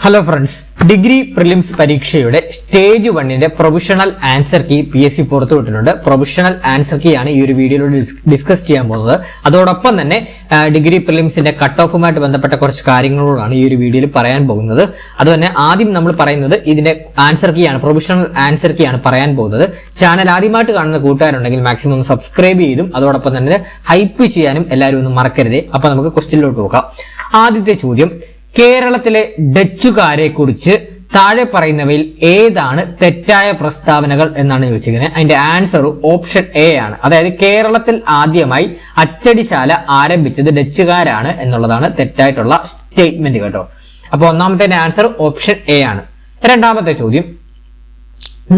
Hello friends, degree prelims പരീക്ഷയുടെ stage 1 provisional answer key PSC പുറത്തുവിട്ടിട്ടുണ്ട്. Provisional answer key ആണ് ഈ ഒരു വീഡിയോയിലൂടെ ഡിസ്കസ് ചെയ്യാൻ പോകുന്നത്. അതോടൊപ്പം തന്നെ ഡിഗ്രി പ്രിലിംസിന്റെ കട്ട് ഓഫുമായിട്ട് ബന്ധപ്പെട്ട കുറച്ച് കാര്യങ്ങളോടാണ് ഈ ഒരു വീഡിയോയിൽ പറയാൻ പോകുന്നത്. അതുതന്നെ ആദ്യം നമ്മൾ പറയുന്നത് ഇതിന്റെ ആൻസർ കീ ആണ്, പ്രൊവിഷണൽ ആൻസർ കീ ആണ് പറയാൻ പോകുന്നത്. ചാനൽ ആദ്യമായിട്ട് കാണുന്ന കൂട്ടുകാരുണ്ടെങ്കിൽ മാക്സിമം ഒന്ന് സബ്സ്ക്രൈബ് ചെയ്തും അതോടൊപ്പം തന്നെ ഹൈപ്പ് ചെയ്യാനും എല്ലാവരും ഒന്ന് മറക്കരുതേ. അപ്പൊ നമുക്ക് ക്വസ്റ്റ്യനിലോട്ട് പോകാം. ആദ്യത്തെ ചോദ്യം, കേരളത്തിലെ ഡച്ചുകാരെ കുറിച്ച് താഴെ പറയുന്നവയിൽ ഏതാണ് തെറ്റായ പ്രസ്താവനകൾ എന്നാണ് ചോദിച്ചിരിക്കുന്നത്. അതിന്റെ ആൻസർ ഓപ്ഷൻ എ ആണ്. അതായത് കേരളത്തിൽ ആദ്യമായി അച്ചടിശാല ആരംഭിച്ചത് ഡച്ചുകാരാണ് എന്നുള്ളതാണ് തെറ്റായിട്ടുള്ള സ്റ്റേറ്റ്മെന്റ് കേട്ടോ. അപ്പൊ ഒന്നാമത്തെ ആൻസർ ഓപ്ഷൻ എ ആണ്. രണ്ടാമത്തെ ചോദ്യം,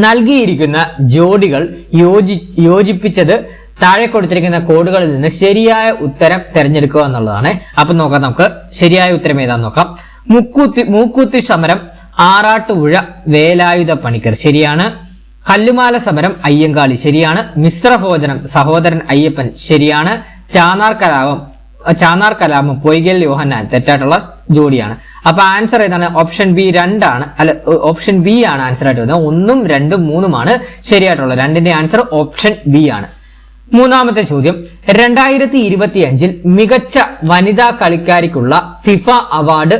നൽകിയിരിക്കുന്ന ജോഡികൾ യോജിപ്പിച്ചത് താഴെ കൊടുത്തിരിക്കുന്ന കോഡുകളിൽ നിന്ന് ശരിയായ ഉത്തരം തിരഞ്ഞെടുക്കുക എന്നുള്ളതാണ്. അപ്പൊ നോക്കാം, നമുക്ക് ശരിയായ ഉത്തരം ഏതാന്ന് നോക്കാം. മൂക്കുത്തി സമരം ആറാട്ടുപുഴ വേലായുധ പണിക്കർ, ശരിയാണ്. കല്ലുമാല സമരം അയ്യങ്കാളി, ശരിയാണ്. മിശ്രഭോജനം സഹോദരൻ അയ്യപ്പൻ, ശരിയാണ്. ചാന്നാർ കലാമം പൊയ്കൽ യോഹന്നാൻ, തെറ്റായിട്ടുള്ള ജോഡിയാണ്. അപ്പൊ ആൻസർ ഏതാണ്? ഓപ്ഷൻ ബി 2 ആണ്. അല്ല, ഓപ്ഷൻ ബി ആണ് ആൻസർ ആയിട്ട് വരുന്നത്. 1, 2, 3 ശരിയായിട്ടുള്ളത്. 2ന്റെ ആൻസർ ഓപ്ഷൻ ബി ആണ്. മൂന്നാമത്തെ ചോദ്യം, 2025 മികച്ച വനിതാ കളിക്കാരിക്കുള്ള ഫിഫ അവാർഡ്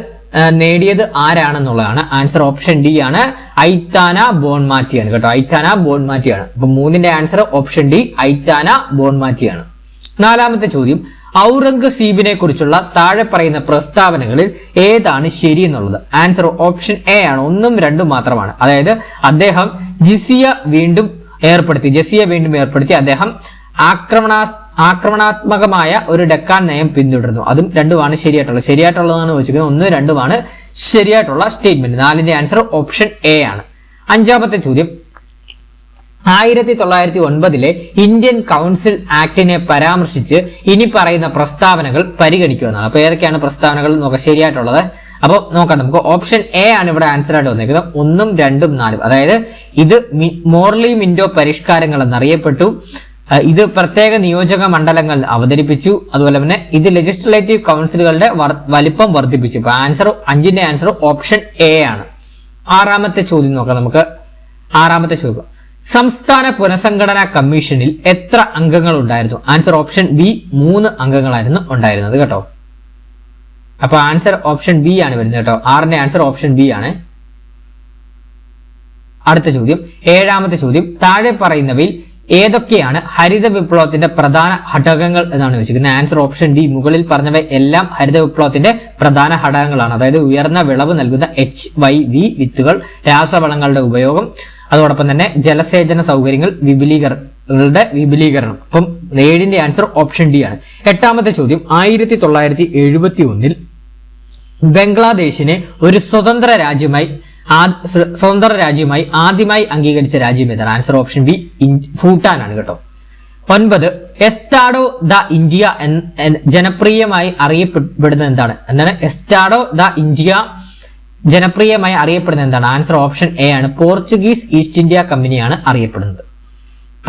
നേടിയത് ആരാണെന്നുള്ളതാണ്. ആൻസർ ഓപ്ഷൻ ഡി ആണ്, ഐത്താന ബോൺമാറ്റിയാണ് കേട്ടോ. ഐത്താന ബോൺമാറ്റിയാണ്. അപ്പൊ 3ന്റെ ആൻസർ ഓപ്ഷൻ ഡി, ഐത്താന ബോൺമാറ്റിയാണ്. നാലാമത്തെ ചോദ്യം, ഔറംഗസീബിനെ കുറിച്ചുള്ള താഴെ പറയുന്ന പ്രസ്താവനകളിൽ ഏതാണ് ശരി എന്നുള്ളത്. ആൻസർ ഓപ്ഷൻ എ ആണ്, 1ഉം 2ഉം മാത്രമാണ്. അതായത് അദ്ദേഹം ജസിയ വീണ്ടും ഏർപ്പെടുത്തി അദ്ദേഹം ആക്രമണാത്മകമായ ഒരു ഡെക്കാൻ നയം പിന്തുടരുന്നു. അതും 2ഉമാണ് ശരിയായിട്ടുള്ളതാണ് ചോദിച്ചിരിക്കുന്നത്. 1, 2ഉമാണ് ശരിയായിട്ടുള്ള സ്റ്റേറ്റ്മെന്റ്. 4ന്റെ ആൻസർ ഓപ്ഷൻ എ ആണ്. അഞ്ചാമത്തെ ചോദ്യം, 1909 ഇന്ത്യൻ കൗൺസിൽ ആക്ടിനെ പരാമർശിച്ച് ഇനി പറയുന്ന പ്രസ്താവനകൾ പരിഗണിക്കുക എന്നാണ്. അപ്പൊ ഏതൊക്കെയാണ് പ്രസ്താവനകൾ നോക്കാം ശരിയായിട്ടുള്ളത്. അപ്പൊ നോക്കാം, നമുക്ക് ഓപ്ഷൻ എ ആണ് ഇവിടെ ആൻസർ ആയിട്ട് വന്നിരിക്കുന്നത്. 1ഉം 2ഉം 4ഉം. അതായത് ഇത് മോർലി മിന്റോ പരിഷ്കാരങ്ങൾ എന്നറിയപ്പെട്ടു. ഇത് പ്രത്യേക നിയോജക മണ്ഡലങ്ങൾ അവതരിപ്പിച്ചു. അതുപോലെ തന്നെ ഇത് ലെജിസ്ലേറ്റീവ് കൗൺസിലുകളുടെ വലിപ്പം വർദ്ധിപ്പിച്ചു. ഇപ്പൊ ആൻസർ 5ന്റെ ആൻസർ ഓപ്ഷൻ എ ആണ്. ആറാമത്തെ ചോദ്യം നോക്കാം നമുക്ക്. ആറാമത്തെ ചോദ്യം, സംസ്ഥാന പുനഃസംഘടനാ കമ്മീഷനിൽ എത്ര അംഗങ്ങൾ ഉണ്ടായിരുന്നു? ആൻസർ ഓപ്ഷൻ ബി 3 അംഗങ്ങളായിരുന്നു ഉണ്ടായിരുന്നത് കേട്ടോ. അപ്പൊ ആൻസർ ഓപ്ഷൻ ബി ആണ് വരുന്നത് കേട്ടോ. 6ന്റെ ആൻസർ ഓപ്ഷൻ ബി ആണ്. അടുത്ത ചോദ്യം, ഏഴാമത്തെ ചോദ്യം, താഴെ പറയുന്നവയിൽ ഏതൊക്കെയാണ് ഹരിത വിപ്ലവത്തിന്റെ പ്രധാന ഘടകങ്ങൾ എന്നാണ് ചോദിച്ചിരിക്കുന്നത്. ആൻസർ ഓപ്ഷൻ ഡി, മുകളിൽ പറഞ്ഞവ എല്ലാം ഹരിത വിപ്ലവത്തിന്റെ പ്രധാന ഘടകങ്ങളാണ്. അതായത് ഉയർന്ന വിളവ് നൽകുന്ന HYV വിത്തുകൾ, രാസവളങ്ങളുടെ ഉപയോഗം, അതോടൊപ്പം തന്നെ ജലസേചന സൗകര്യങ്ങൾ, വിപുലീകരണം. അപ്പം 7ന്റെ ആൻസർ ഓപ്ഷൻ ഡി ആണ്. എട്ടാമത്തെ ചോദ്യം, 1971 ബംഗ്ലാദേശിനെ ഒരു സ്വതന്ത്ര രാജ്യമായി ആദ്യമായി അംഗീകരിച്ച രാജ്യം ഏതാണ്? ആൻസർ ഓപ്ഷൻ ബി, ഭൂട്ടാൻ ആണ് കേട്ടോ. 9, എസ്റ്റാഡോ ദ ഇന്ത്യ ജനപ്രിയമായി അറിയപ്പെടുന്നത് എന്താണ്? എസ്റ്റാഡോ ദ ഇന്ത്യ ജനപ്രിയമായി അറിയപ്പെടുന്നത് എന്താണ്? ആൻസർ ഓപ്ഷൻ എ ആണ്, പോർച്ചുഗീസ് ഈസ്റ്റ് ഇന്ത്യ കമ്പനിയാണ് അറിയപ്പെടുന്നത്.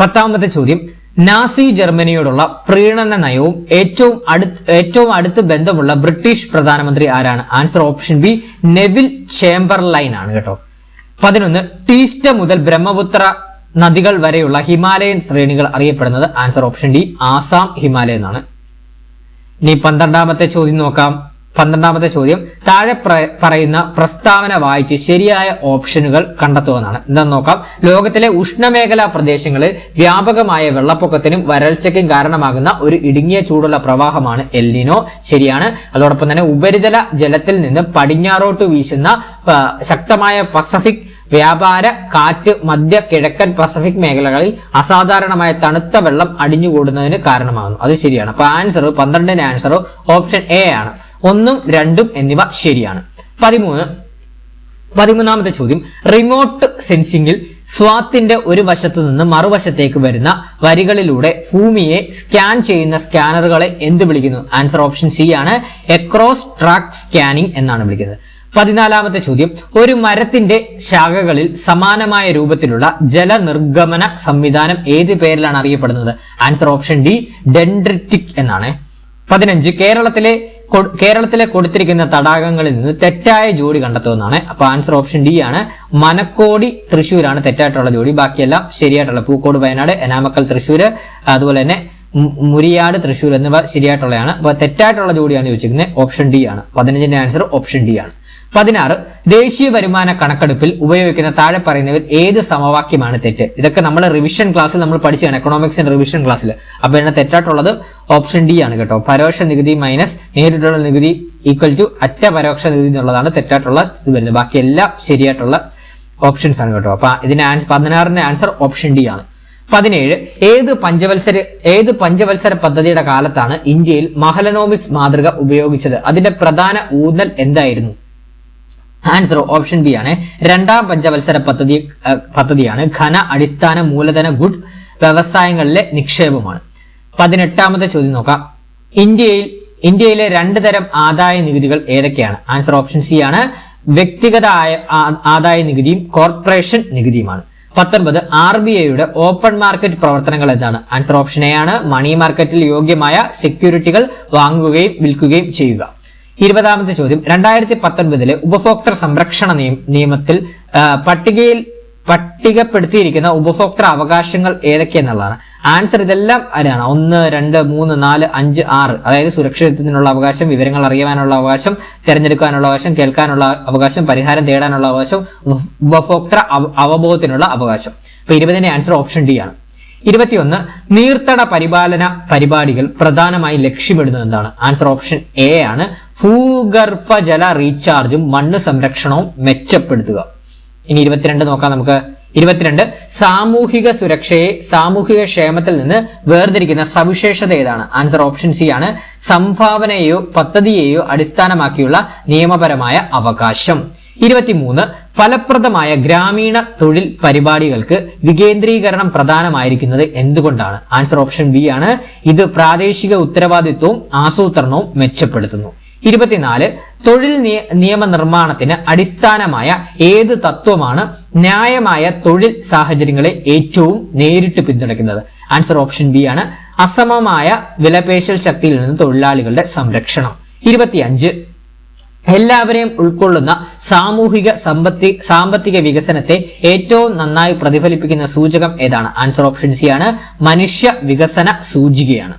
10ാമത്തെ ചോദ്യം, നാസി ജർമ്മനിയോടുള്ള പ്രീണന നയവും ഏറ്റവും അടുത്ത് ബന്ധമുള്ള ബ്രിട്ടീഷ് പ്രധാനമന്ത്രി ആരാണ്? Answer option B, Neville Chamberlain ആണ് കേട്ടോ. 11, ടീസ്റ്റ മുതൽ ബ്രഹ്മപുത്ര നദികൾ വരെയുള്ള ഹിമാലയൻ ശ്രേണികൾ അറിയപ്പെടുന്നത്? Answer option D, Assam Himalayan എന്നാണ്. ഇനി 12ാമത്തെ ചോദ്യം നോക്കാം. 12ാമത്തെ ചോദ്യം, താഴെ പറയുന്ന പ്രസ്താവന വായിച്ച് ശരിയായ ഓപ്ഷനുകൾ കണ്ടെത്തുന്നതാണ്. എന്താന്ന് നോക്കാം. ലോകത്തിലെ ഉഷ്ണമേഖലാ പ്രദേശങ്ങളിൽ വ്യാപകമായ വെള്ളപ്പൊക്കത്തിനും വരൾച്ചയ്ക്കും കാരണമാകുന്ന ഒരു ഇടുങ്ങിയ ചൂടുള്ള പ്രവാഹമാണ് എൽ നിനോ, ശരിയാണ്. അതോടൊപ്പം തന്നെ ഉപരിതല ജലത്തിൽ നിന്ന് പടിഞ്ഞാറോട്ട് വീശുന്ന ശക്തമായ പസഫിക് വ്യാപാര കാറ്റ് മധ്യ കിഴക്കൻ പസഫിക് മേഖലകളിൽ അസാധാരണമായ തണുത്ത വെള്ളം അടിഞ്ഞുകൂടുന്നതിന് കാരണമാകുന്നു. അത് ശരിയാണ്. അപ്പൊ ആൻസർ 12ന്റെ ആൻസർ ഓപ്ഷൻ എ ആണ്. 1ഉം 2ഉം എന്നിവ ശരിയാണ്. 13ാമത്തെ ചോദ്യം, റിമോട്ട് സെൻസിംഗിൽ സ്വാത്തിന്റെ ഒരു വശത്തു നിന്ന് മറുവശത്തേക്ക് വരുന്ന വരികളിലൂടെ ഭൂമിയെ സ്കാൻ ചെയ്യുന്ന സ്കാനറുകളെ എന്ത് വിളിക്കുന്നു? ആൻസർ ഓപ്ഷൻ സി ആണ്, എക്രോസ് ട്രാക്ക് സ്കാനിംഗ് എന്നാണ് വിളിക്കുന്നത്. 14ാമത്തെ ചോദ്യം, ഒരു മരത്തിന്റെ ശാഖകളിൽ സമാനമായ രൂപത്തിലുള്ള ജലനിർഗമന സംവിധാനം ഏത് പേരിലാണ് അറിയപ്പെടുന്നത്? ആൻസർ ഓപ്ഷൻ ഡി, ഡെൻഡ്രിറ്റിക് എന്നാണ്. 15, കേരളത്തിലെ കേരളത്തിലെ കൊടുത്തിരിക്കുന്ന തടാകങ്ങളിൽ നിന്ന് തെറ്റായ ജോഡി കണ്ടെത്തുമെന്നാണ്. അപ്പൊ ആൻസർ ഓപ്ഷൻ ഡി ആണ്. മനക്കോടി തൃശ്ശൂരാണ് തെറ്റായിട്ടുള്ള ജോഡി. ബാക്കിയെല്ലാം ശരിയായിട്ടുള്ള പൂക്കോട് വയനാട്, എനാമക്കൽ തൃശ്ശൂര്, അതുപോലെ തന്നെ മുരിയാട് തൃശ്ശൂർ എന്നിവ ശരിയായിട്ടുള്ളതാണ്. അപ്പൊ തെറ്റായിട്ടുള്ള ജോഡിയാണ് ചോദിച്ചിരിക്കുന്നത്. ഓപ്ഷൻ ഡി ആണ്. 15ന്റെ ആൻസർ ഓപ്ഷൻ ഡി ആണ്. 16 ദേശീയ വരുമാന കണക്കെടുപ്പിൽ ഉപയോഗിക്കുന്ന താഴെ പറയുന്നവർ ഏത് സമവാക്യമാണ് തെറ്റ്? ഇതൊക്കെ നമ്മൾ റിവിഷൻ ക്ലാസ്സിൽ നമ്മൾ പഠിച്ചതാണ്, എക്കണോമിക്സിന്റെ റിവിഷൻ ക്ലാസ്സിൽ. അപ്പൊ ഇതിന് തെറ്റായിട്ടുള്ളത് ഓപ്ഷൻ ഡി ആണ് കേട്ടോ. പരോക്ഷ നികുതി മൈനസ് നേരിട്ടുള്ള നികുതി ഈക്വൽ ടു അറ്റ പരോക്ഷ നികുതി എന്നുള്ളതാണ് തെറ്റായിട്ടുള്ള ഇത് വരുന്നത്. ബാക്കി എല്ലാം ശരിയായിട്ടുള്ള ഓപ്ഷൻസ് ആണ് കേട്ടോ. അപ്പൊ ഇതിന്റെ ആൻസർ 16ന്റെ ആൻസർ ഓപ്ഷൻ ഡി ആണ്. 17 ഏത് പഞ്ചവത്സര പദ്ധതിയുടെ കാലത്താണ് ഇന്ത്യയിൽ മഹലനോബിസ് മാതൃക ഉപയോഗിച്ചത്? അതിന്റെ പ്രധാന ഊന്നൽ എന്തായിരുന്നു? ആൻസർ ഓപ്ഷൻ ബി ആണ്. രണ്ടാം പഞ്ചവത്സര പദ്ധതിയാണ്. ഘന അടിസ്ഥാന മൂലധന ഗുഡ് വ്യവസായങ്ങളിലെ നിക്ഷേപമാണ്. 18ാമത്തെ ചോദ്യം നോക്കാം. ഇന്ത്യയിലെ 2 തരം ആദായ നികുതികൾ ഏതൊക്കെയാണ്? ആൻസർ ഓപ്ഷൻ സി ആണ്. വ്യക്തിഗത ആദായ നികുതിയും കോർപ്പറേഷൻ നികുതിയുമാണ്. 19 RBIയുടെ ഓപ്പൺ മാർക്കറ്റ് പ്രവർത്തനങ്ങൾ എന്താണ്? ആൻസർ ഓപ്ഷൻ എ ആണ്. മണി മാർക്കറ്റിൽ യോഗ്യമായ സെക്യൂരിറ്റികൾ വാങ്ങുകയും വിൽക്കുകയും ചെയ്യുക. 20ാമത്തെ ചോദ്യം. 2019 ഉപഭോക്തൃ സംരക്ഷണ നിയമത്തിൽ പട്ടികപ്പെടുത്തിയിരിക്കുന്ന ഉപഭോക്തൃ അവകാശങ്ങൾ ഏതൊക്കെയെന്നുള്ളതാണ്. ആൻസർ ഇതെല്ലാം ആരാണ്? 1, 2, 3, 4, 5, 6. അതായത് സുരക്ഷിതത്വത്തിനുള്ള അവകാശം, വിവരങ്ങൾ അറിയാനുള്ള അവകാശം, തിരഞ്ഞെടുക്കാനുള്ള അവകാശം, കേൾക്കാനുള്ള അവകാശം, പരിഹാരം തേടാനുള്ള അവകാശം, ഉപഭോക്തൃ അവബോധത്തിനുള്ള അവകാശം. അപ്പൊ 20ന്റെ ആൻസർ ഓപ്ഷൻ ഡി ആണ്. 21 നീർത്തട പരിപാലന പരിപാടികൾ പ്രധാനമായി ലക്ഷ്യമിടുന്നത് എന്താണ്? ആൻസർ ഓപ്ഷൻ എ ആണ്. ഭൂഗർഭ ജല റീചാർജും മണ്ണ് സംരക്ഷണവും മെച്ചപ്പെടുത്തുക. ഇനി 22 നോക്കാം നമുക്ക്. 22 സാമൂഹിക സുരക്ഷയെ സാമൂഹിക ക്ഷേമത്തിൽ നിന്ന് വേർതിരിക്കുന്ന സവിശേഷത ഏതാണ്? ആൻസർ ഓപ്ഷൻ സി ആണ്. സംഭാവനയെയോ പദ്ധതിയെയോ അടിസ്ഥാനമാക്കിയുള്ള നിയമപരമായ അവകാശം. 23 ഫലപ്രദമായ ഗ്രാമീണ തൊഴിൽ പരിപാടികൾക്ക് വികേന്ദ്രീകരണം പ്രധാനമായിരിക്കുന്നത് എന്തുകൊണ്ടാണ്? ആൻസർ ഓപ്ഷൻ ബി ആണ്. ഇത് പ്രാദേശിക ഉത്തരവാദിത്വവും ആസൂത്രണവും മെച്ചപ്പെടുത്തുന്നു. 24 തൊഴിൽ നിയമനിർമ്മാണത്തിന് അടിസ്ഥാനമായ ഏത് തത്വമാണ് ന്യായമായ തൊഴിൽ സാഹചര്യങ്ങളെ ഏറ്റവും നേരിട്ട് പിന്തുണയ്ക്കുന്നത്? ആൻസർ ഓപ്ഷൻ ബി ആണ്. അസമമായ വിലപേശൽ ശക്തിയിൽ നിന്ന് തൊഴിലാളികളുടെ സംരക്ഷണം. 25 എല്ലാവരെയും ഉൾക്കൊള്ളുന്ന സാമ്പത്തിക വികസനത്തെ ഏറ്റവും നന്നായി പ്രതിഫലിപ്പിക്കുന്ന സൂചകം ഏതാണ്? ആൻസർ ഓപ്ഷൻ സി ആണ്. മനുഷ്യ വികസന സൂചികയാണ്.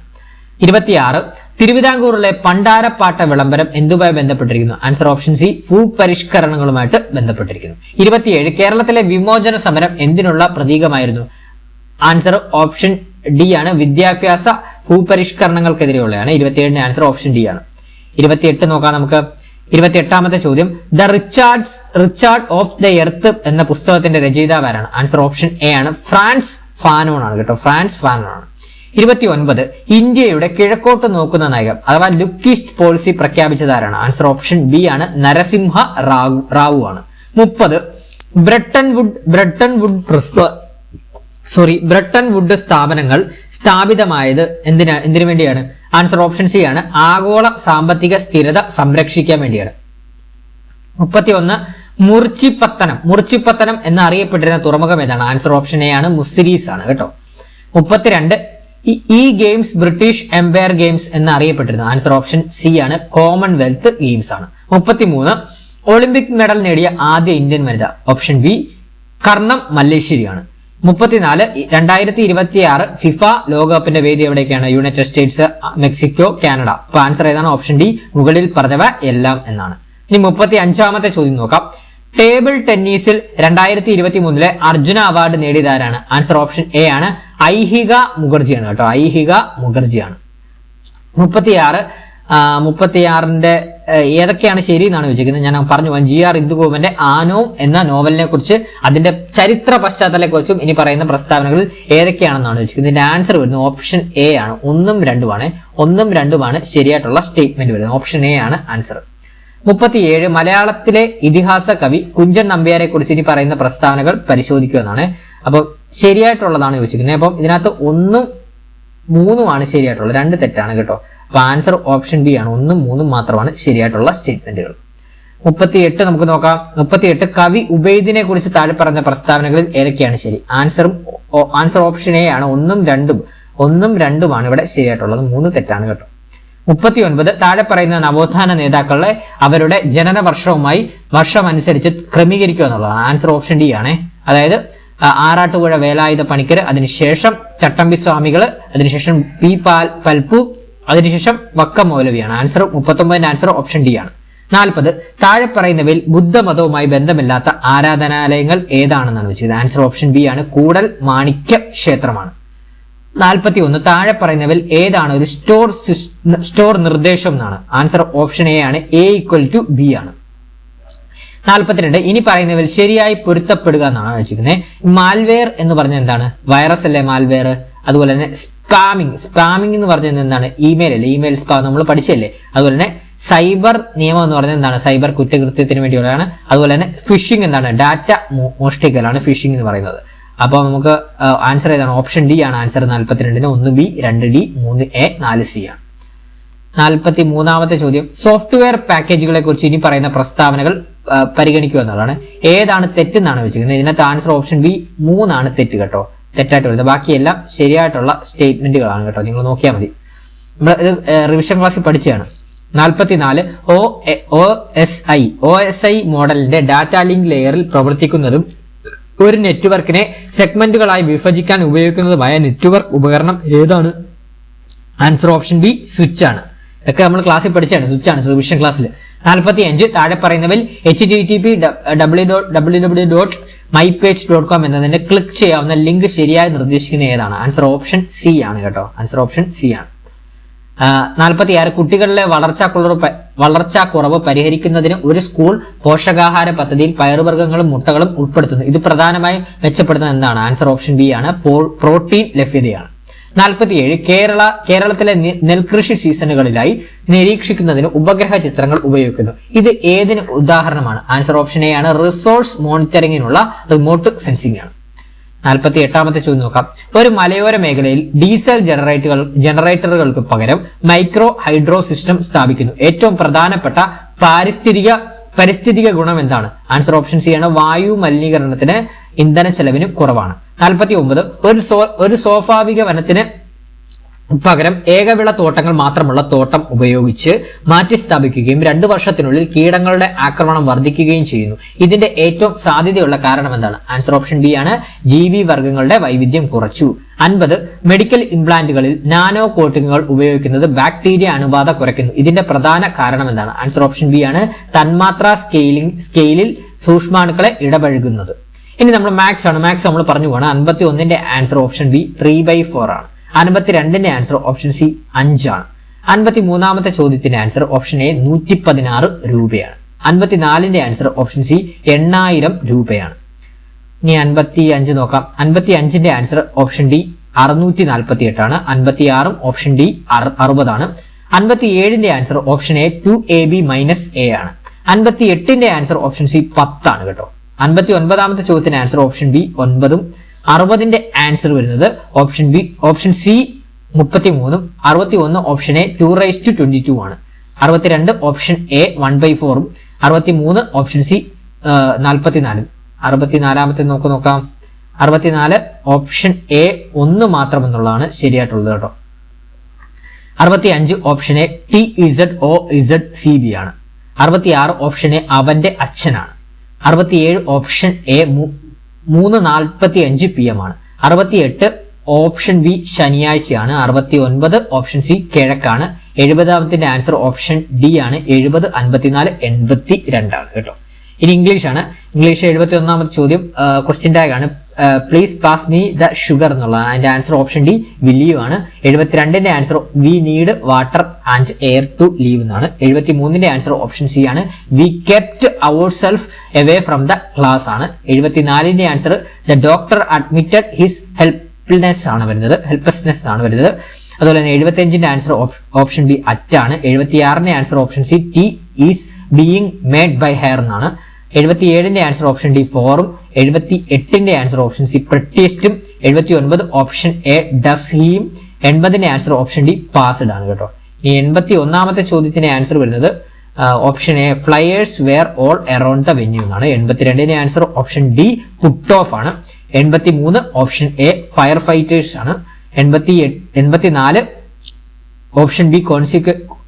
26 തിരുവിതാംകൂറിലെ പണ്ടാരപ്പാട്ട വിളംബരം എന്തുമായി ബന്ധപ്പെട്ടിരിക്കുന്നു? ആൻസർ ഓപ്ഷൻ സി ഭൂപരിഷ്കരണങ്ങളുമായിട്ട് ബന്ധപ്പെട്ടിരിക്കുന്നു. 27 കേരളത്തിലെ വിമോചന സമരം എന്തിനുള്ള പ്രതീകമായിരുന്നു? ആൻസർ ഓപ്ഷൻ ഡി ആണ്. വിദ്യാഭ്യാസ ഭൂപരിഷ്കരണങ്ങൾക്കെതിരെയുള്ളതാണ്. 27ന്റെ ആൻസർ ഓപ്ഷൻ ഡി ആണ്. 28 നോക്കാം നമുക്ക്. 28ാമത്തെ ചോദ്യം. The Richard of the earth എന്ന പുസ്തകത്തിന്റെ രചയിതാവ് ആരാണ്? ആൻസർ ഓപ്ഷൻ എ ആണ്. ഫ്രാൻസ് ഫാനോൺ ആണ് കേട്ടോ. ഫ്രാൻസ് ഫാനോൺ ആണ്. 29 ഇന്ത്യയുടെ കിഴക്കോട്ട് നോക്കുന്ന നയം അഥവാ ലുക്ക് ഈസ്റ്റ് പോളിസി പ്രഖ്യാപിച്ചത് ആരാണ്? ആൻസർ ഓപ്ഷൻ ബി ആണ്. നരസിംഹ റാവു ആണ്. 30 ബ്രെട്ടൺ വുഡ് സ്ഥാപനങ്ങൾ സ്ഥാപിതമായത് എന്തിനു വേണ്ടിയാണ്? ആൻസർ ഓപ്ഷൻ സി ആണ്. ആഗോള സാമ്പത്തിക സ്ഥിരത സംരക്ഷിക്കാൻ വേണ്ടിയാണ്. 31 മുറിച്ചിപ്പത്തനം എന്നറിയപ്പെട്ടിരുന്ന തുറമുഖം ഏതാണ്? ആൻസർ ഓപ്ഷൻ എ ആണ്. മുസിരീസ് ആണ് കേട്ടോ. 32 ഈ ഗെയിംസ് ബ്രിട്ടീഷ് എംപയർ ഗെയിംസ് എന്നറിയപ്പെട്ടിരുന്നു. ആൻസർ ഓപ്ഷൻ സി ആണ്. കോമൺവെൽത്ത് ഗെയിംസ് ആണ്. 33 ഒളിമ്പിക് മെഡൽ നേടിയ ആദ്യ ഇന്ത്യൻ വനിത? Option B Karnam മല്ലേശ്വരിയാണ്. 34 2026 ഫിഫ ലോകകപ്പിന്റെ വേദി എവിടേക്കാണ്? United States, Mexico, Canada. അപ്പൊ ആൻസർ ഏതാണ്? ഓപ്ഷൻ ഡി മുകളിൽ പറഞ്ഞവ എല്ലാം എന്നാണ്. ഇനി 35ാമത്തെ ചോദ്യം നോക്കാം. ടേബിൾ ടെന്നീസിൽ 2023 അർജുന അവാർഡ് നേടിയതാരാണ്? ആൻസർ ഓപ്ഷൻ എ ആണ്. ഐഹിക മുഖർജിയാണ് കേട്ടോ. ഐഹിക മുഖർജിയാണ്. 36ന്റെ ഏതൊക്കെയാണ് ശരി എന്നാണ് ചോദിച്ചിരിക്കുന്നത്. ഞാൻ പറഞ്ഞു GR ഇന്ദുഗോപന്റെ ആനോ എന്ന നോവലിനെ കുറിച്ച്, അതിന്റെ ചരിത്ര പശ്ചാത്തലത്തെ കുറിച്ചും ഇനി പറയുന്ന പ്രസ്താവനകളിൽ ഏതൊക്കെയാണെന്നാണ് ചോദിച്ചിരിക്കുന്നത്. ഇതിന്റെ ആൻസർ വരുന്നത് ഓപ്ഷൻ എ ആണ്. 1ഉം 2ഉമാണ്. 1ഉം 2ഉമാണ് ശരിയായിട്ടുള്ള സ്റ്റേറ്റ്മെന്റ് വരുന്നത്. ഓപ്ഷൻ എ ആണ് ആൻസർ. 37 മലയാളത്തിലെ ഇതിഹാസ കവി കുഞ്ചൻ നമ്പ്യാരെ കുറിച്ച് ഇനി പറയുന്ന പ്രസ്താവനകൾ പരിശോധിക്കുക എന്നാണ്. അപ്പൊ ശരിയായിട്ടുള്ളതാണ് ചോദിച്ചിരിക്കുന്നത്. അപ്പം ഇതിനകത്ത് 1ഉം 3ഉമാണ് ശരിയായിട്ടുള്ളത്, 2 തെറ്റാണ് കേട്ടോ. അപ്പൊ ആൻസർ ഓപ്ഷൻ ബി ആണ്. 1ഉം 3ഉം മാത്രമാണ് ശരിയായിട്ടുള്ള സ്റ്റേറ്റ്മെന്റുകൾ. 38 നമുക്ക് നോക്കാം. 38 കവി ഉബൈദിനെ കുറിച്ച് താഴെ പറഞ്ഞ പ്രസ്താവനകളിൽ ഏതൊക്കെയാണ് ശരി? ആൻസർ ഓപ്ഷൻ എ ആണ്. 1ഉം 2ഉമാണ് ഇവിടെ ശരിയായിട്ടുള്ളത്. 3 തെറ്റാണ് കേട്ടോ. 39 താഴെ പറയുന്ന നവോത്ഥാന നേതാക്കളെ അവരുടെ ജനന വർഷം അനുസരിച്ച് ക്രമീകരിക്കുക എന്നുള്ളതാണ്. ആൻസർ ഓപ്ഷൻ ഡി ആണ്. അതായത് ആറാട്ടുപുഴ വേലായുധ പണിക്കർ, അതിനുശേഷം ചട്ടമ്പി സ്വാമികള്, അതിനുശേഷം പി പൽപ്പു, അതിനുശേഷം വക്കം മൗലവിയാണ്. ആൻസർ 39 ആൻസർ ഓപ്ഷൻ ഡി ആണ്. 40 താഴെ പറയുന്നവയിൽ ബുദ്ധമതവുമായി ബന്ധമില്ലാത്ത ആരാധനാലയങ്ങൾ ഏതാണെന്നാണ് വെച്ചത്. ആൻസർ ഓപ്ഷൻ ബി ആണ്. കൂടൽ മാണിക്യ ക്ഷേത്രമാണ്. 41 താഴെ പറയുന്നവയിൽ ഏതാണ് ഒരു സ്റ്റോർ നിർദ്ദേശം എന്നാണ്. ആൻസർ ഓപ്ഷൻ എ ആണ്. A = B ആണ്. 42 ഇനി പറയുന്നവയിൽ ശരിയായി പൊരുത്തപ്പെടുക എന്നാണ് വെച്ചിരിക്കുന്നത്. മാൽവെയർ എന്ന് പറഞ്ഞാൽ എന്താണ്? വൈറസ് അല്ലേ മാൽവെയർ. അതുപോലെ തന്നെ സ്പാമിംഗ് എന്ന് പറഞ്ഞാൽ എന്താണ്? ഇമെയിൽ അല്ലേ, ഇമെയിൽ സ്പാം നമ്മൾ പഠിച്ചല്ലേ. അതുപോലെ തന്നെ സൈബർ നിയമം എന്ന് പറഞ്ഞാൽ എന്താണ്? സൈബർ കുറ്റകൃത്യത്തിന് വേണ്ടിയുള്ളതാണ്. അതുപോലെ തന്നെ ഫിഷിംഗ് എന്താണ്? ഡാറ്റ മോഷ്ടിക്കലാണ് ഫിഷിംഗ് എന്ന് പറയുന്നത്. അപ്പൊ നമുക്ക് ആൻസർ ഏതാണ്? ഓപ്ഷൻ ഡി ആണ് answer. 42 1 B 2 D 3 A 4 C ആണ്. 43ാമത്തെ ചോദ്യം, സോഫ്റ്റ്വെയർ പാക്കേജുകളെ കുറിച്ച് ഇനി പറയുന്ന പ്രസ്താവനകൾ പരിഗണിക്കുക എന്നുള്ളതാണ്. ഏതാണ് തെറ്റെന്നാണ് വെച്ചിരിക്കുന്നത്. ഇതിനകത്ത് ആൻസർ ഓപ്ഷൻ ബി 3 ആണ് തെറ്റ് കേട്ടോ. തെറ്റായിട്ട് വരുന്നത്. ബാക്കിയെല്ലാം ശരിയായിട്ടുള്ള സ്റ്റേറ്റ്മെന്റുകളാണ് കേട്ടോ. നിങ്ങൾ നോക്കിയാൽ മതി. നമ്മൾ ഇത് റിവിഷൻ ക്ലാസ്സിൽ പഠിച്ചതാണ്. 44 OSI മോഡലിന്റെ ഡാറ്റ ലിങ്ക് ലെയറിൽ പ്രവർത്തിക്കുന്നതും ഒരു നെറ്റ്വർക്കിനെ സെഗ്മെന്റുകളായി വിഭജിക്കാൻ ഉപയോഗിക്കുന്നതുമായ നെറ്റ്വർക്ക് ഉപകരണം ഏതാണ്? ആൻസർ ഓപ്ഷൻ ബി സ്വിച്ച് ആണ്. ഇതൊക്കെ നമ്മൾ ക്ലാസ്സിൽ പഠിച്ചാണ്. സ്വിച്ച് ആണ് റിവിഷൻ ക്ലാസ്സിൽ. 45 താഴെ പറയുന്നവയിൽ http://mypage.com എന്നതിന്റെ ക്ലിക്ക് ചെയ്യാവുന്ന ലിങ്ക് ശരിയായി നിർദ്ദേശിക്കുന്ന ഏതാണ്? ആൻസർ ഓപ്ഷൻ സി ആണ് കേട്ടോ. ആൻസർ ഓപ്ഷൻ സി ആണ്. 46 കുട്ടികളിലെ വളർച്ചാക്കുറവ് പരിഹരിക്കുന്നതിന് ഒരു സ്കൂൾ പോഷകാഹാര പദ്ധതിയിൽ പയറുവർഗ്ഗങ്ങളും മുട്ടകളും ഉൾപ്പെടുത്തുന്നു. ഇത് പ്രധാനമായും മെച്ചപ്പെടുത്തുന്നത് എന്താണ്? ആൻസർ ഓപ്ഷൻ ബി ആണ്. പ്രോട്ടീൻ ലഭ്യതയാണ്. 47 കേരളത്തിലെ നെൽകൃഷി സീസണുകളിലായി നിരീക്ഷിക്കുന്നതിന് ഉപഗ്രഹ ചിത്രങ്ങൾ ഉപയോഗിക്കുന്നു. ഇത് ഏതിന് ഉദാഹരണമാണ്? ആൻസർ ഓപ്ഷൻ എ ആണ്. റിസോഴ്സ് മോണിറ്ററിംഗിനുള്ള റിമോട്ട് സെൻസിംഗ് ആണ്. 48ാമത്തെ ചോദ്യം നോക്കാം. ഒരു മലയോര മേഖലയിൽ ഡീസൽ ജനറേറ്ററുകൾക്ക് പകരം മൈക്രോ ഹൈഡ്രോ സിസ്റ്റം സ്ഥാപിക്കുന്നു. ഏറ്റവും പ്രധാനപ്പെട്ട പരിസ്ഥിതിക ഗുണം എന്താണ്? ആൻസർ ഓപ്ഷൻ സി ആണ്. വായു മലിനീകരണത്തിന് ഇന്ധന ചെലവിന് കുറവാണ്. 49 ഒരു സ്വാഭാവിക വനത്തിന് പകരം ഏകവിള തോട്ടങ്ങൾ മാത്രമുള്ള തോട്ടം ഉപയോഗിച്ച് മാറ്റി സ്ഥാപിക്കുകയും 2 വർഷത്തിനുള്ളിൽ കീടങ്ങളുടെ ആക്രമണം വർദ്ധിക്കുകയും ചെയ്യുന്നു. ഇതിന്റെ ഏറ്റവും സാധ്യതയുള്ള കാരണം എന്താണ്? ആൻസർ ഓപ്ഷൻ ബി ആണ്. ജീവി വർഗ്ഗങ്ങളുടെ വൈവിധ്യം കുറച്ചു. 50 മെഡിക്കൽ ഇംപ്ലാന്റുകളിൽ നാനോ കോട്ടിങ്ങുകൾ ഉപയോഗിക്കുന്നത് ബാക്ടീരിയ അണുബാധ കുറയ്ക്കുന്നു. ഇതിന്റെ പ്രധാന കാരണം എന്താണ്? ആൻസർ ഓപ്ഷൻ ബി ആണ്. തന്മാത്രാ സ്കെയിലിൽ സൂക്ഷ്മാണുക്കളെ ഇടപഴകുന്നത്. ഇനി നമ്മൾ മാത്സ് ആണ്. മാത്സ് നമ്മൾ പറഞ്ഞു പോകണം. 51ന്റെ ആൻസർ ഓപ്ഷൻ ബി 3/4 ആണ്. 52ന്റെ ആൻസർ ഓപ്ഷൻ സി 5 ആണ്. 53ാമത്തെ ചോദ്യത്തിന്റെ ആൻസർ ഓപ്ഷൻ എ 116 രൂപയാണ്. 54ന്റെ ആൻസർ ഓപ്ഷൻ സി 8000 രൂപയാണ്. ഇനി 55 നോക്കാം. 55ന്റെ ആൻസർ ഓപ്ഷൻ ഡി 648 ആണ്. 56 ഓപ്ഷൻ ഡി 60 ആണ്. 57ന്റെ answer option A 2AB - A ആണ്. 58ന്റെ ആൻസർ ഓപ്ഷൻ സി 10 ആണ് കേട്ടോ. 59ാമത്തെ ചോദ്യത്തിന്റെ ആൻസർ ഓപ്ഷൻ ബി 9ഉം 60ന്റെ ആൻസർ വരുന്നത് ഓപ്ഷൻ സി 33ഉം 61 ഓപ്ഷൻ എ 2/22 ആണ്. 62 ഓപ്ഷൻ എ 1/4ഉം 63 ഓപ്ഷൻ സി 44ഉം. 64ാമത്തെ നോക്കാം. 64 ഓപ്ഷൻ എ 1 മാത്രം എന്നുള്ളതാണ് ശരിയായിട്ടുള്ളത് കേട്ടോ. 65 ഓപ്ഷൻ എ TZOZCB ആണ്. 66 ഓപ്ഷൻ എ അവന്റെ അച്ഛനാണ്. 67 ഓപ്ഷൻ എ 3:45 PM ആണ്. 68 ഓപ്ഷൻ ബി ശനിയാഴ്ചയാണ്. 69 ഓപ്ഷൻ സി കിഴക്കാണ്. 70ാമത്തിന്റെ ആൻസർ ഓപ്ഷൻ ഡി ആണ്. 70 54 82 ആണ് കേട്ടോ. ഇനി ഇംഗ്ലീഷ് ആണ്. ഇംഗ്ലീഷ് 71ാമത്തെ ചോദ്യം ക്വസ്റ്റ്യൻ ടാഗ് ആണ്. Please pass me the sugar എന്നുള്ളതാണ്. അതിന്റെ ആൻസർ ഓപ്ഷൻ ഡി വില്യു ആണ്. 72ന്റെ answer we need water and air to live എന്നാണ്. 73ന്റെ ആൻസർ ഓപ്ഷൻ സി ആണ്. We kept our self away from the class ആണ്. 74ന്റെ answer the doctor admitted his helplessness ആണ് വരുന്നത്. അതുപോലെ തന്നെ 75ന്റെ ആൻസർ ഓപ്ഷൻ ബി അറ്റാണ്. 76ന്റെ answer option C tea is being made by her എന്നാണ്. 77ന്റെ ആൻസർ ഓപ്ഷൻ ഡി 4ഉം 78ന്റെ ആൻസർ ഓപ്ഷൻ സി പ്രത്യസ്റ്റും 79 ഓപ്ഷൻ എ ഡസ് ഹീം 80ന്റെ ആൻസർ ഓപ്ഷൻ ഡി പാസ്ഡ് ആണ് കേട്ടോ. ഈ 81ാമത്തെ ചോദ്യത്തിന്റെ ആൻസർ വരുന്നത് option A flyers were all around the venue എന്നാണ്. 82ന്റെ answer option D put off ആണ്. 83 ഓപ്ഷൻ എ ഫയർ ഫൈറ്റേഴ്സ് ആണ്. 84 ഓപ്ഷൻ ബി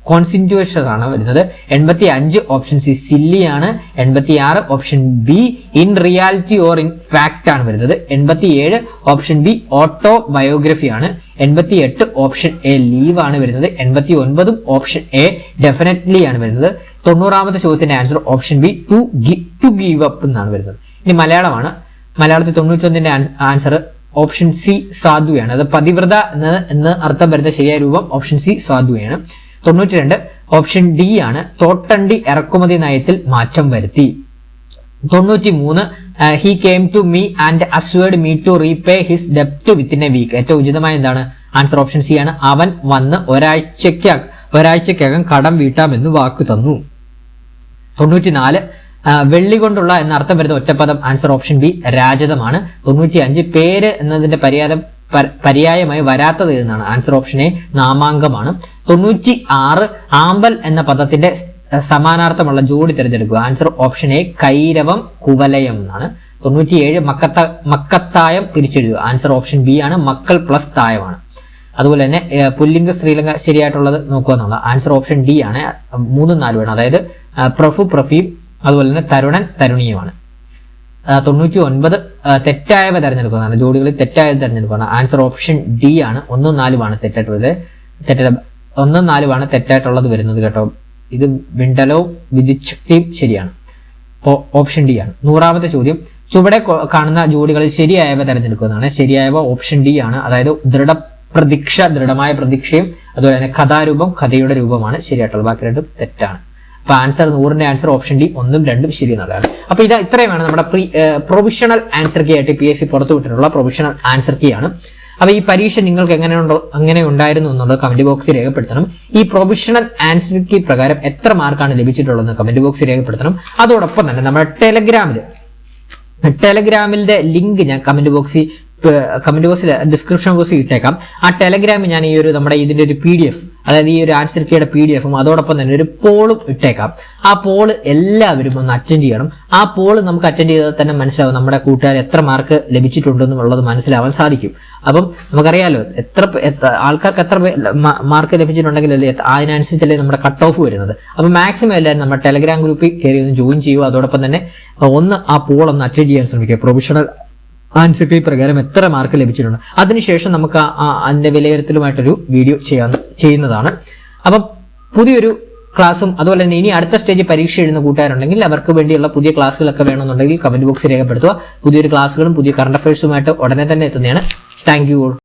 കോൺസിൻറ്റുവേഷൻ ആണ് വരുന്നത്. 85 ഓപ്ഷൻ സി സില്ലി ആണ്. 86 option be in reality or in fact ആണ് വരുന്നത്. 87 ഓപ്ഷൻ ബി ഓട്ടോ ബയോഗ്രഫി ആണ്. 88 ഓപ്ഷൻ എ ലീവ് ആണ് വരുന്നത്. 89 ഓപ്ഷൻ എ ഡെഫിനറ്റ്ലി ആണ് വരുന്നത്. 90ാമത്തെ ചോദ്യത്തിന്റെ answer option B to give up എന്നാണ് വരുന്നത്. ഇനി മലയാളമാണ്. മലയാളത്തിൽ 91ന്റെ ആൻസർ ഓപ്ഷൻ സി സാധുവാണ്. അത് പതിവ്രത എന്ന് അർത്ഥം വരുന്ന ശരിയായ രൂപം ഓപ്ഷൻ സി സാധുവാണ്. 92 ഓപ്ഷൻ ഡി ആണ്. തോട്ടണ്ടി ഇറക്കുമതി നയത്തിൽ മാറ്റം വരുത്തി. 93 he came to me and assured me to repay his ഡെപ്റ്റ് വിത്തിൻ എ വീക്ക്. ഏറ്റവും ഉചിതമായ എന്താണ്? ആൻസർ ഓപ്ഷൻ സി ആണ്. അവൻ വന്ന് ഒരാഴ്ചക്കകം കടം വീട്ടാമെന്ന് വാക്ക് തന്നു. 94 വെള്ളി കൊണ്ടുള്ള എന്നർത്ഥം വരുന്ന ഒറ്റപ്പദം. ആൻസർ ഓപ്ഷൻ ബി രാജതമാണ്. 95 പേര് എന്നതിന്റെ പര്യായമായി വരാത്തത് എന്നാണ്. Answer option A നാമാങ്കമാണ്. 96 ആമ്പൽ എന്ന പദത്തിന്റെ സമാനാർത്ഥമുള്ള ജോഡി തിരഞ്ഞെടുക്കുക. ആൻസർ ഓപ്ഷൻ എ കൈരവം കുവലയം എന്നാണ്. 97 മക്കത്തായം പിരിച്ചെഴുതുക. ആൻസർ ഓപ്ഷൻ ബി ആണ്. മക്കൾ പ്ലസ് തായമാണ്. അതുപോലെ തന്നെ പുല്ലിംഗ സ്ത്രീലിംഗ ശരിയായിട്ടുള്ളത് നോക്കുക എന്നുള്ള ആൻസർ ഓപ്ഷൻ ഡി ആണ്. 3, 4 വേണം. അതായത് പ്രഫു പ്രഫീം, അതുപോലെ തന്നെ തരുണൻ തരുണിയുമാണ്. 99 തെറ്റായവ തിരഞ്ഞെടുക്കുന്നതാണ്. ജോഡികളിൽ തെറ്റായത് തിരഞ്ഞെടുക്കുകയാണ്. ആൻസർ ഓപ്ഷൻ ഡി ആണ്. 1, 4 തെറ്റായിട്ടുള്ളത്. 1, 4 തെറ്റായിട്ടുള്ളത് വരുന്നത് കേട്ടോ. ഇത് വിണ്ടലോ വിധിശക്തിയും ശരിയാണ്. അപ്പോൾ ഓപ്ഷൻ ഡി ആണ്. 100ാമത്തെ ചോദ്യം ചുവടെ കാണുന്ന ജോഡികളിൽ ശരിയായവ തിരഞ്ഞെടുക്കുന്നതാണ്. ശരിയായവ ഓപ്ഷൻ ഡി ആണ്. അതായത് ദൃഢമായ പ്രതീക്ഷയും അതുപോലെ തന്നെ കഥാരൂപം കഥയുടെ രൂപമാണ് ശരിയായിട്ടുള്ളത്. ബാക്കി രണ്ടും തെറ്റാണ്. അപ്പൊ ആൻസർ 100ന്റെ ആൻസർ ഓപ്ഷൻ ഡി 1ഉം 2ഉം ശരി എന്നുള്ളതാണ്. അപ്പൊ ഇത്രയുമാണ് നമ്മുടെ പ്രൊവിഷണൽ ആൻസർ കീ ആയിട്ട് PSC പുറത്തുവിട്ടിട്ടുള്ള പ്രൊവിഷണൽ ആൻസർ കീ ആണ്. അപ്പൊ ഈ പരീക്ഷ നിങ്ങൾക്ക് എങ്ങനെ ഉണ്ടായിരുന്നു എന്നുള്ളത് കമന്റ് ബോക്സിൽ രേഖപ്പെടുത്തണം. ഈ പ്രൊവിഷണൽ ആൻസർ കീ പ്രകാരം എത്ര മാർക്കാണ് ലഭിച്ചിട്ടുള്ളതെന്ന് കമന്റ് ബോക്സിൽ രേഖപ്പെടുത്തണം. അതോടൊപ്പം തന്നെ നമ്മുടെ ടെലഗ്രാമിന്റെ ലിങ്ക് ഞാൻ കമന്റ് ബോക്സിൽ ഡിസ്ക്രിപ്ഷൻ ബോക്സിൽ ഇട്ടേക്കാം. ആ ടെലഗ്രാമിൽ ഞാൻ നമ്മുടെ ഇതിന്റെ ഒരു PDF, അതായത് ഈ ഒരു ആൻസർ കീയുടെ PDFും അതോടൊപ്പം തന്നെ ഒരു പോളും ഇട്ടേക്കാം. ആ പോള് എല്ലാവരും ഒന്ന് അറ്റൻഡ് ചെയ്യണം. ആ പോള് നമുക്ക് അറ്റൻഡ് ചെയ്താൽ തന്നെ മനസ്സിലാവും നമ്മുടെ കൂട്ടുകാർ എത്ര മാർക്ക് ലഭിച്ചിട്ടുണ്ടെന്നുള്ളത് മനസ്സിലാവാൻ സാധിക്കും. അപ്പം നമുക്കറിയാലോ ആൾക്കാർക്ക് എത്ര മാർക്ക് ലഭിച്ചിട്ടുണ്ടെങ്കിലല്ലേ അതിനനുസരിച്ചല്ലേ നമ്മുടെ കട്ട് ഓഫ് വരുന്നത്. അപ്പൊ മാക്സിമം എല്ലാവരും നമ്മുടെ ടെലഗ്രാം ഗ്രൂപ്പിൽ കയറി ഒന്ന് ജോയിൻ ചെയ്യുക. അതോടൊപ്പം തന്നെ ആ പോൾ ഒന്ന് അറ്റൻഡ് ചെയ്യാൻ ശ്രമിക്കുക. പ്രൊവിഷണൽ ആൻസർ കീ പ്രകാരം എത്ര മാർക്ക് ലഭിച്ചിട്ടുണ്ട്. അതിനുശേഷം നമുക്ക് അതിന്റെ വിലയിരുത്തലുമായിട്ടൊരു വീഡിയോ ചെയ്യുന്നതാണ്. അപ്പം പുതിയൊരു ക്ലാസ്സും അതുപോലെ തന്നെ ഇനി അടുത്ത സ്റ്റേജ് പരീക്ഷ എഴുതുന്ന കൂട്ടുകാരുണ്ടെങ്കിൽ അവർക്ക് വേണ്ടിയുള്ള പുതിയ ക്ലാസ്സുകളൊക്കെ വേണമെന്നുണ്ടെങ്കിൽ കമന്റ് ബോക്സിൽ രേഖപ്പെടുത്തുക. പുതിയൊരു ക്ലാസ്സുകളും പുതിയ കറണ്ട് അഫയേഴ്സുമായിട്ട് ഉടനെ തന്നെ എത്തുന്നതാണ്. Thank you.